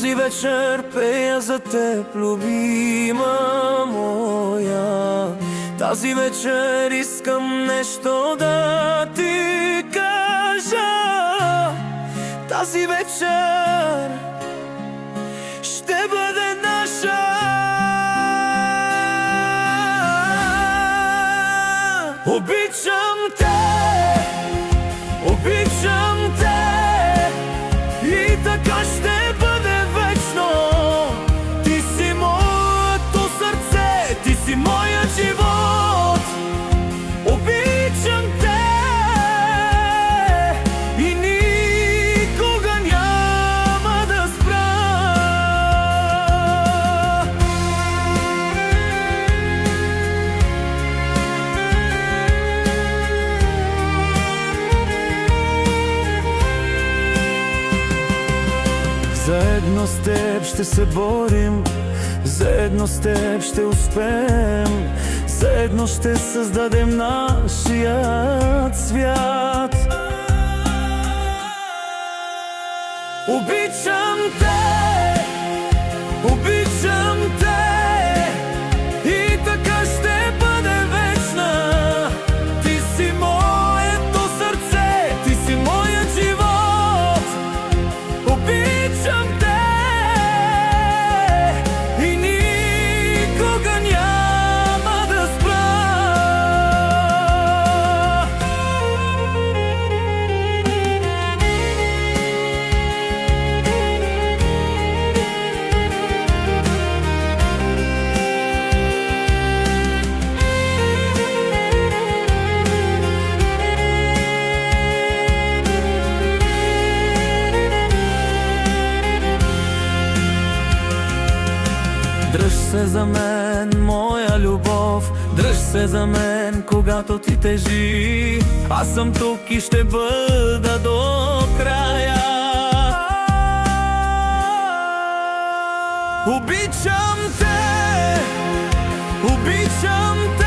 Този вечер пея за теб, любима моя. Тази вечер искам нещо да ти кажа. Тази вечер ще бъде наша. Обичам те, обичам те, и така ще бъде вечно. Ти си моето сърце, ти си моят живот. Обичам те и никога няма да спра. Заедно с теб ще се борим, заедно с теб ще успеем, заедно ще създадем нашия свят. Обичам те, обичам те, и така ще бъде вечна. Ти си моето сърце, ти си моят живот. Обичам те и никога няма да спра. Дръж се за мен, моя любов, дръж се за мен, когато ти тежи. Аз съм тук и ще бъда до края. Обичам те, обичам те.